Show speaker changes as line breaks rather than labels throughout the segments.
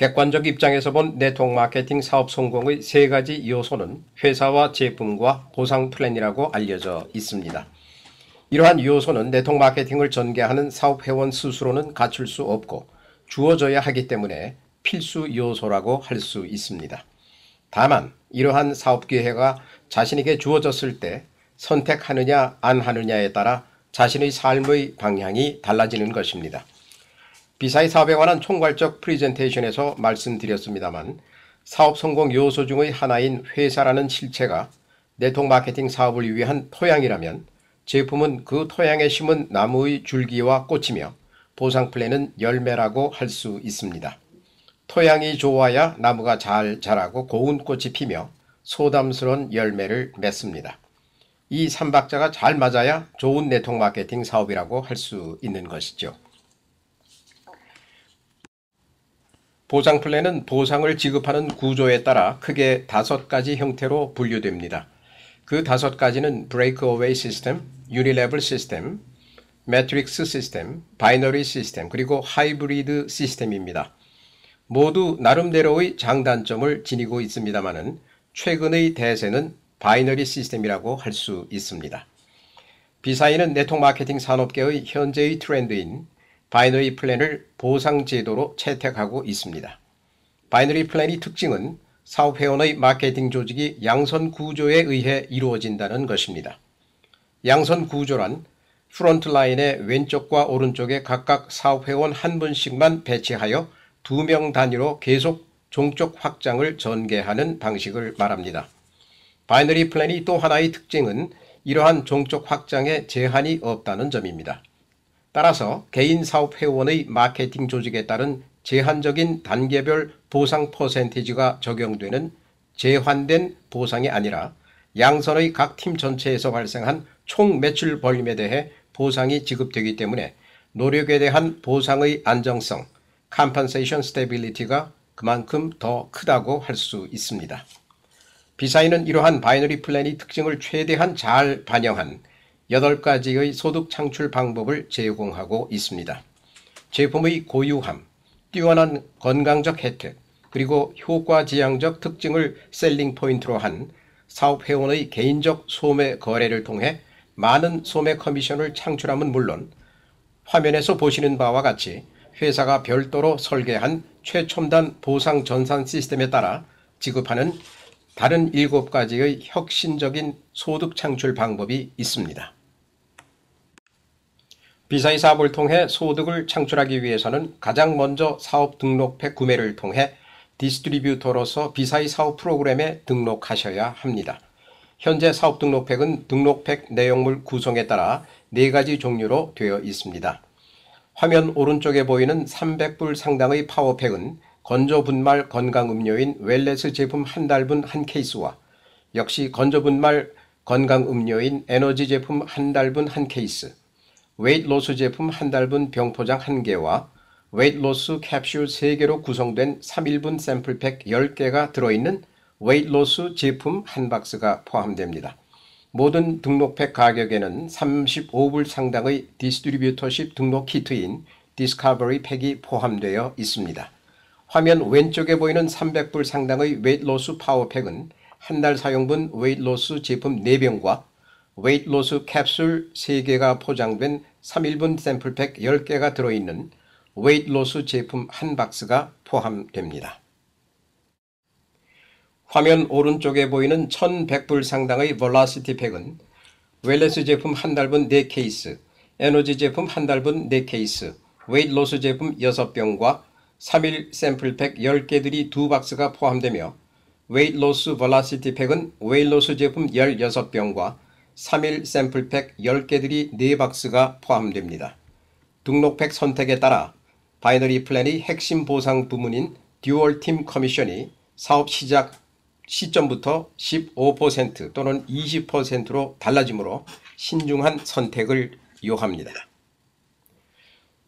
객관적 입장에서 본 네트워크 마케팅 사업 성공의 세 가지 요소는 회사와 제품과 보상 플랜이라고 알려져 있습니다. 이러한 요소는 네트워크 마케팅을 전개하는 사업회원 스스로는 갖출 수 없고 주어져야 하기 때문에 필수 요소라고 할 수 있습니다. 다만 이러한 사업 기회가 자신에게 주어졌을 때 선택하느냐 안 하느냐에 따라 자신의 삶의 방향이 달라지는 것입니다. 비사이 사업에 관한 총괄적 프레젠테이션에서 말씀드렸습니다만 사업 성공 요소 중의 하나인 회사라는 실체가 네트워크 마케팅 사업을 위한 토양이라면 제품은 그 토양에 심은 나무의 줄기와 꽃이며 보상 플랜은 열매라고 할 수 있습니다. 토양이 좋아야 나무가 잘 자라고 고운 꽃이 피며 소담스러운 열매를 맺습니다. 이 삼박자가 잘 맞아야 좋은 네트워크 마케팅 사업이라고 할 수 있는 것이죠. 보상 플랜은 보상을 지급하는 구조에 따라 크게 5가지 형태로 분류됩니다. 그 5가지는 브레이크어웨이 시스템, 유니레벨 시스템, 매트릭스 시스템, 바이너리 시스템, 그리고 하이브리드 시스템입니다. 모두 나름대로의 장단점을 지니고 있습니다만 최근의 대세는 바이너리 시스템이라고 할 수 있습니다. 비사이는 네트워크 마케팅 산업계의 현재의 트렌드인 바이너리 플랜을 보상 제도로 채택하고 있습니다. 바이너리 플랜의 특징은 사업회원의 마케팅 조직이 양선 구조에 의해 이루어진다는 것입니다. 양선 구조란 프론트라인의 왼쪽과 오른쪽에 각각 사업회원 한 분씩만 배치하여 2명 단위로 계속 종족 확장을 전개하는 방식을 말합니다. 바이너리 플랜의 또 하나의 특징은 이러한 종족 확장에 제한이 없다는 점입니다. 따라서 개인 사업회원의 마케팅 조직에 따른 제한적인 단계별 보상 퍼센티지가 적용되는 제한된 보상이 아니라 양선의 각 팀 전체에서 발생한 총 매출 볼륨에 대해 보상이 지급되기 때문에 노력에 대한 보상의 안정성, compensation stability가 그만큼 더 크다고 할 수 있습니다. 비사이는 이러한 바이너리 플랜의 특징을 최대한 잘 반영한 8가지의 소득 창출 방법을 제공하고 있습니다. 제품의 고유함, 뛰어난 건강적 혜택, 그리고 효과지향적 특징을 셀링 포인트로 한 사업회원의 개인적 소매 거래를 통해 많은 소매 커미션을 창출함은 물론 화면에서 보시는 바와 같이 회사가 별도로 설계한 최첨단 보상 전산 시스템에 따라 지급하는 다른 7가지의 혁신적인 소득 창출 방법이 있습니다. 비사이 사업을 통해 소득을 창출하기 위해서는 가장 먼저 사업 등록팩 구매를 통해 디스트리뷰터로서 비사이 사업 프로그램에 등록하셔야 합니다. 현재 사업 등록팩은 등록팩 내용물 구성에 따라 4가지 종류로 되어 있습니다. 화면 오른쪽에 보이는 300불 상당의 파워팩은 건조분말 건강음료인 웰네스 제품 한 달분 한 케이스와 역시 건조분말 건강음료인 에너지 제품 한 달분 한 케이스, 웨이트로스 제품 한 달분 병포장 1개와 웨이트로스 캡슐 3개로 구성된 3일분 샘플팩 10개가 들어있는 웨이트로스 제품 한 박스가 포함됩니다. 모든 등록팩 가격에는 35불 상당의 디스트리뷰터십 등록 키트인 디스커버리 팩이 포함되어 있습니다. 화면 왼쪽에 보이는 300불 상당의 웨이트로스 파워팩은 한 달 사용분 웨이트로스 제품 4병과 웨이트로스 캡슐 3개가 포장된 3일분 샘플팩 10개가 들어있는 웨이트로스 제품 한 박스가 포함됩니다. 화면 오른쪽에 보이는 1100불 상당의 velocity 팩은 웰네스 제품 한 달분 4케이스, 에너지 제품 한 달분 4케이스, 웨이트로스 제품 6병과 3일 샘플팩 10개들이 2박스가 포함되며 웨이트로스 velocity 팩은 웨이트로스 제품 16병과 3일 샘플팩 10개들이 4박스가 포함됩니다. 등록팩 선택에 따라 바이너리 플랜의 핵심 보상 부문인 듀얼팀 커미션이 사업 시작 시점부터 15% 또는 20%로 달라지므로 신중한 선택을 요합니다.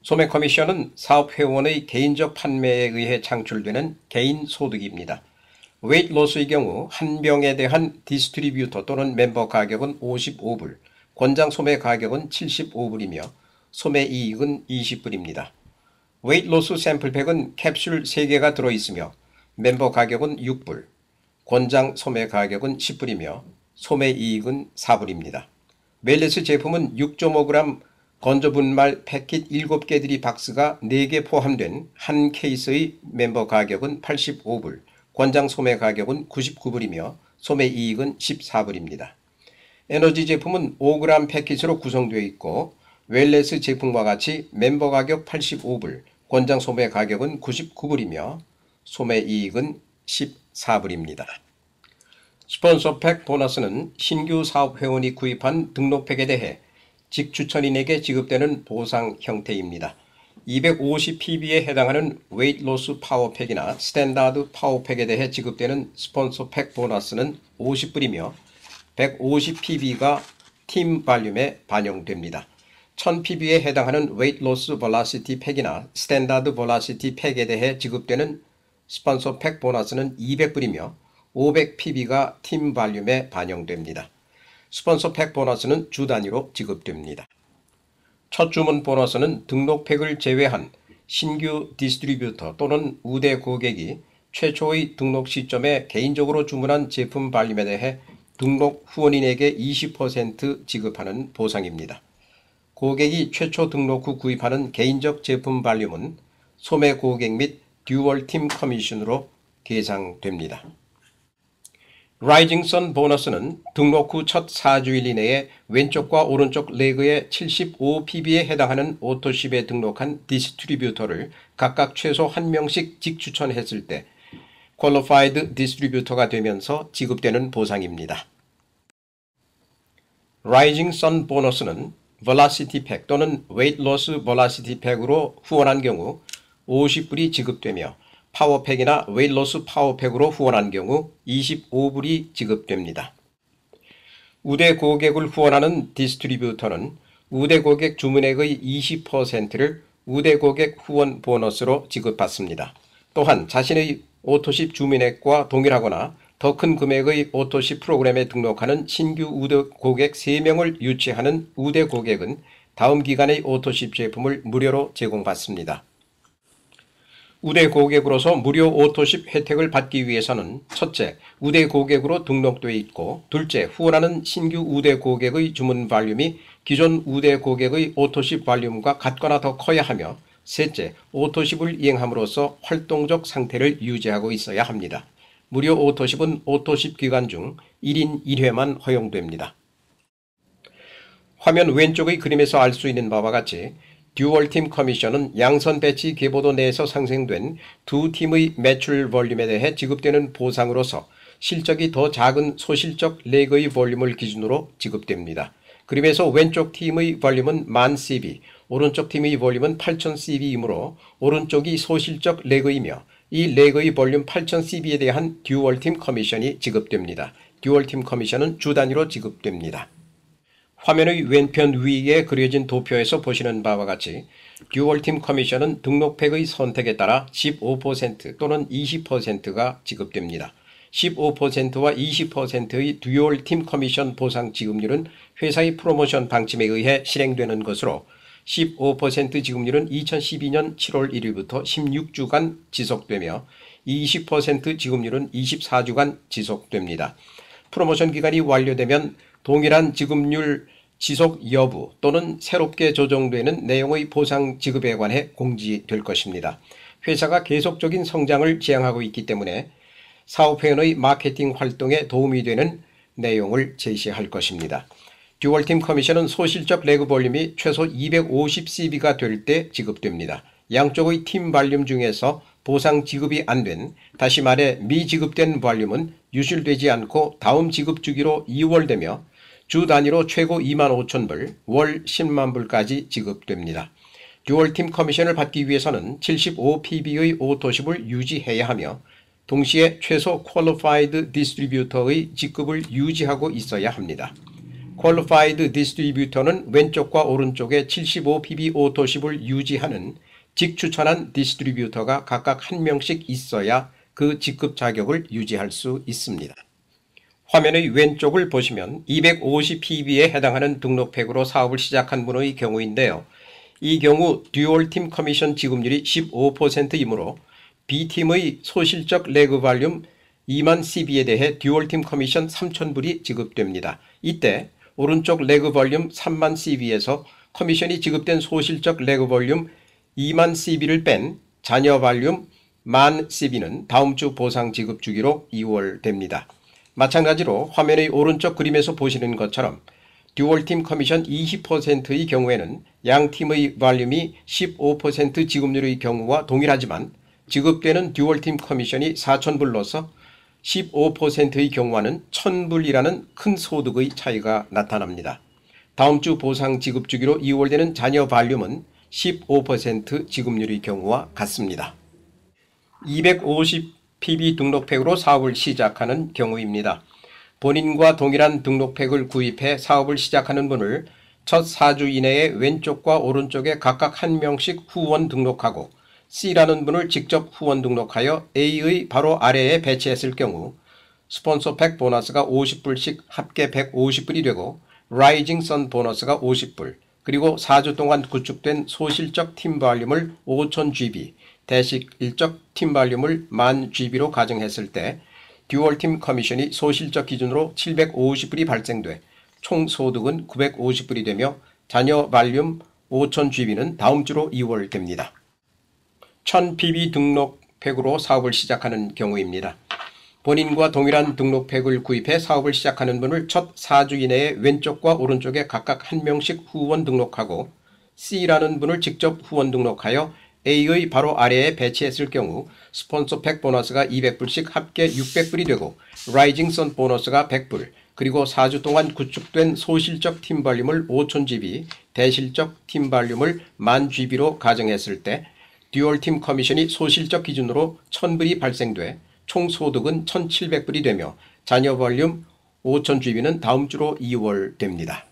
소매 커미션은 사업회원의 개인적 판매에 의해 창출되는 개인 소득입니다. 웨이트로스의 경우 한 병에 대한 디스트리뷰터 또는 멤버 가격은 55불, 권장 소매 가격은 75불이며 소매 이익은 20불입니다. 웨이트로스 샘플팩은 캡슐 3개가 들어있으며 멤버 가격은 6불, 권장 소매 가격은 10불이며 소매 이익은 4불입니다. 웰네스 제품은 6.5g 건조분말 패킷 7개들이 박스가 4개 포함된 한 케이스의 멤버 가격은 85불, 권장 소매 가격은 99불이며 소매 이익은 14불입니다. 에너지 제품은 5g 패킷으로 구성되어 있고 웰네스 제품과 같이 멤버 가격 85불, 권장 소매 가격은 99불이며 소매 이익은 14불입니다. 스폰서팩 보너스는 신규 사업회원이 구입한 등록팩에 대해 직추천인에게 지급되는 보상 형태입니다. 250pb에 해당하는 웨이트로스 파워팩이나 스탠다드 파워팩에 대해 지급되는 스폰서팩 보너스는 50불이며 150pb가 팀 발륨에 반영됩니다. 1000pb에 해당하는 웨이트로스 velocity 팩이나 스탠다드 velocity 팩에 대해 지급되는 스폰서팩 보너스는 200불이며 500pb가 팀 발륨에 반영됩니다. 스폰서팩 보너스는 주 단위로 지급됩니다. 첫 주문 보너스는 등록팩을 제외한 신규 디스트리뷰터 또는 우대 고객이 최초의 등록 시점에 개인적으로 주문한 제품 발륨에 대해 등록 후원인에게 20% 지급하는 보상입니다. 고객이 최초 등록 후 구입하는 개인적 제품 발륨은 소매 고객 및 듀얼 팀 커미션으로 계상됩니다. 라이징 선 보너스는 등록 후 첫 4주일 이내에 왼쪽과 오른쪽 레그의 75pb에 해당하는 오토십에 등록한 디스트리뷰터를 각각 최소 1명씩 직추천했을 때 퀄리파이드 디스트리뷰터가 되면서 지급되는 보상입니다. 라이징 선 보너스는 velocity 팩 또는 weight loss velocity 팩으로 후원한 경우 50불이 지급되며 파워팩이나 웨이트로스 파워팩으로 후원한 경우 25불이 지급됩니다. 우대 고객을 후원하는 디스트리뷰터는 우대 고객 주문액의 20%를 우대 고객 후원 보너스로 지급받습니다. 또한 자신의 오토십 주문액과 동일하거나 더 큰 금액의 오토십 프로그램에 등록하는 신규 우대 고객 3명을 유치하는 우대 고객은 다음 기간의 오토십 제품을 무료로 제공받습니다. 우대 고객으로서 무료 오토십 혜택을 받기 위해서는 첫째, 우대 고객으로 등록되어 있고 둘째, 후원하는 신규 우대 고객의 주문 발륨이 기존 우대 고객의 오토십 발륨과 같거나 더 커야 하며 셋째, 오토십을 이행함으로써 활동적 상태를 유지하고 있어야 합니다. 무료 오토십은 오토십 기간 중 1인 1회만 허용됩니다. 화면 왼쪽의 그림에서 알 수 있는 바와 같이 듀얼팀 커미션은 양선 배치 계보도 내에서 상생된 두 팀의 매출 볼륨에 대해 지급되는 보상으로서 실적이 더 작은 소실적 레그의 볼륨을 기준으로 지급됩니다. 그림에서 왼쪽 팀의 볼륨은 10,000cb, 오른쪽 팀의 볼륨은 8,000cb이므로 오른쪽이 소실적 레그이며 이 레그의 볼륨 8,000cb에 대한 듀얼팀 커미션이 지급됩니다. 듀얼팀 커미션은 주 단위로 지급됩니다. 화면의 왼편 위에 그려진 도표에서 보시는 바와 같이 듀얼팀 커미션은 등록팩의 선택에 따라 15% 또는 20%가 지급됩니다. 15%와 20%의 듀얼팀 커미션 보상 지급률은 회사의 프로모션 방침에 의해 실행되는 것으로 15% 지급률은 2012년 7월 1일부터 16주간 지속되며 20% 지급률은 24주간 지속됩니다. 프로모션 기간이 완료되면 동일한 지급률 지속 여부 또는 새롭게 조정되는 내용의 보상 지급에 관해 공지될 것입니다. 회사가 계속적인 성장을 지향하고 있기 때문에 사업회원의 마케팅 활동에 도움이 되는 내용을 제시할 것입니다. 듀얼팀 커미션은 소실적 레그 볼륨이 최소 250cb가 될 때 지급됩니다. 양쪽의 팀 볼륨 중에서 보상 지급이 안 된, 다시 말해 미지급된 볼륨은 유실되지 않고 다음 지급 주기로 2월되며 주 단위로 최고 25,000불, 월 100,000불까지 지급됩니다. 듀얼팀 커미션을 받기 위해서는 75pb의 오토십을 유지해야 하며 동시에 최소 퀄리파이드 디스트리뷰터의 직급을 유지하고 있어야 합니다. 퀄리파이드 디스트리뷰터는 왼쪽과 오른쪽에 75pb 오토십을 유지하는 직추천한 디스트리뷰터가 각각 1명씩 있어야 그 직급 자격을 유지할 수 있습니다. 화면의 왼쪽을 보시면 250pb에 해당하는 등록팩으로 사업을 시작한 분의 경우인데요. 이 경우 듀얼팀 커미션 지급률이 15%이므로 B팀의 소실적 레그 발륨 2만 CB에 대해 듀얼팀 커미션 3,000불이 지급됩니다. 이때 오른쪽 레그 볼륨 3만 CB에서 커미션이 지급된 소실적 레그 볼륨 2만 CB를 뺀 잔여 볼륨 1만 CB는 다음 주 보상 지급 주기로 이월됩니다. 마찬가지로 화면의 오른쪽 그림에서 보시는 것처럼 듀얼팀 커미션 20%의 경우에는 양 팀의 볼륨이 15% 지급률의 경우와 동일하지만 지급되는 듀얼팀 커미션이 4,000불로서 15%의 경우와는 1,000불이라는 큰 소득의 차이가 나타납니다. 다음 주 보상 지급 주기로 이월되는 잔여 볼륨은 15% 지급률의 경우와 같습니다. 250pb 등록팩으로 사업을 시작하는 경우입니다. 본인과 동일한 등록팩을 구입해 사업을 시작하는 분을 첫 4주 이내에 왼쪽과 오른쪽에 각각 1명씩 후원 등록하고 C라는 분을 직접 후원 등록하여 A의 바로 아래에 배치했을 경우 스폰서팩 보너스가 50불씩 합계 150불이 되고 라이징 선 보너스가 50불, 그리고 4주 동안 구축된 소실적 팀 볼륨을 5,000GB, 대실적 팀 볼륨을 10,000GB로 가정했을 때 듀얼팀 커미션이 소실적 기준으로 750불이 발생돼 총 소득은 950불이 되며 잔여 볼륨 5,000GB는 다음 주로 이월됩니다. 1000pb 등록팩으로 사업을 시작하는 경우입니다. 본인과 동일한 등록팩을 구입해 사업을 시작하는 분을 첫 4주 이내에 왼쪽과 오른쪽에 각각 1명씩 후원 등록하고 C라는 분을 직접 후원 등록하여 A의 바로 아래에 배치했을 경우 스폰서팩 보너스가 200불씩 합계 600불이 되고 라이징 선 보너스가 100불, 그리고 4주 동안 구축된 소실적 팀 볼륨을 5,000GB, 대실적 팀 볼륨을 10,000GB로 가정했을 때 듀얼팀 커미션이 소실적 기준으로 1,000불이 발생돼 총 소득은 1,700불이 되며 잔여 볼륨 5,000GB는 다음 주로 이월됩니다.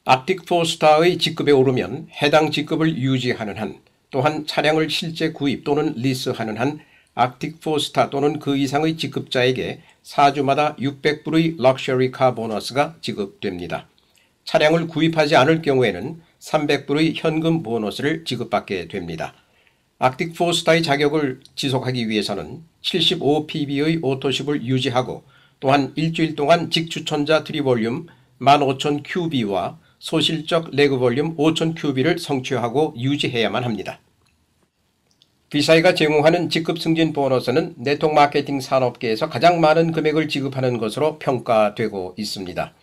아틱 4스타의 직급에 오르면 해당 직급을 유지하는 한, 또한 차량을 실제 구입 또는 리스하는 한 아틱 4스타 또는 그 이상의 직급자에게 4주마다 600불의 럭셔리 카 보너스가 지급됩니다. 차량을 구입하지 않을 경우에는 300불의 현금 보너스를 지급받게 됩니다. 아틱 4스타의 자격을 지속하기 위해서는 75pb의 오토십을 유지하고 또한 일주일 동안 직추천자 트리볼륨 15,000QB와 소실적 레그 볼륨 5,000QB를 성취하고 유지해야만 합니다. 비사이가 제공하는 직급 승진 보너스는 네트워크 마케팅 산업계에서 가장 많은 금액을 지급하는 것으로 평가되고 있습니다.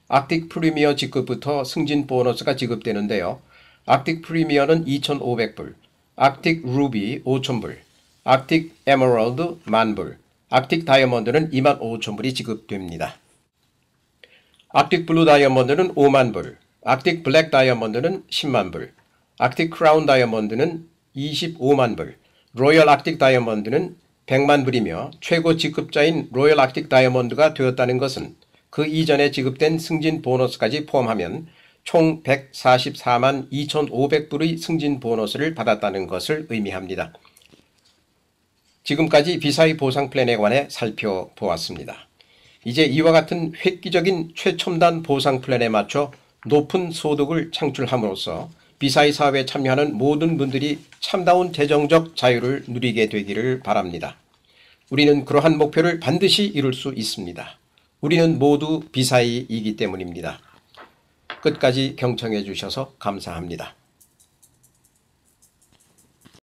아틱 프리미어 직급부터 승진 보너스가 지급되는데요. 아틱 프리미어는 2,500불, 아틱 루비 5,000불, 아틱 에메랄드 10,000불, 아틱 다이아몬드는 25,000불이 지급됩니다. 아틱 블루 다이아몬드는 50,000불, 아틱 블랙 다이아몬드는 100,000불, 아틱 크라운 다이아몬드는 250,000불, 로열 아틱 다이아몬드는 1,000,000불이며 최고 직급자인 로열 아틱 다이아몬드가 되었다는 것은 그 이전에 지급된 승진 보너스까지 포함하면 총 144만 2,500불의 승진 보너스를 받았다는 것을 의미합니다. 지금까지 비사이 보상 플랜에 관해 살펴보았습니다. 이제 이와 같은 획기적인 최첨단 보상 플랜에 맞춰 높은 소득을 창출함으로써 비사이 사업에 참여하는 모든 분들이 참다운 재정적 자유를 누리게 되기를 바랍니다. 우리는 그러한 목표를 반드시 이룰 수 있습니다. 우리는 모두 비사이이기 때문입니다. 끝까지 경청해 주셔서 감사합니다.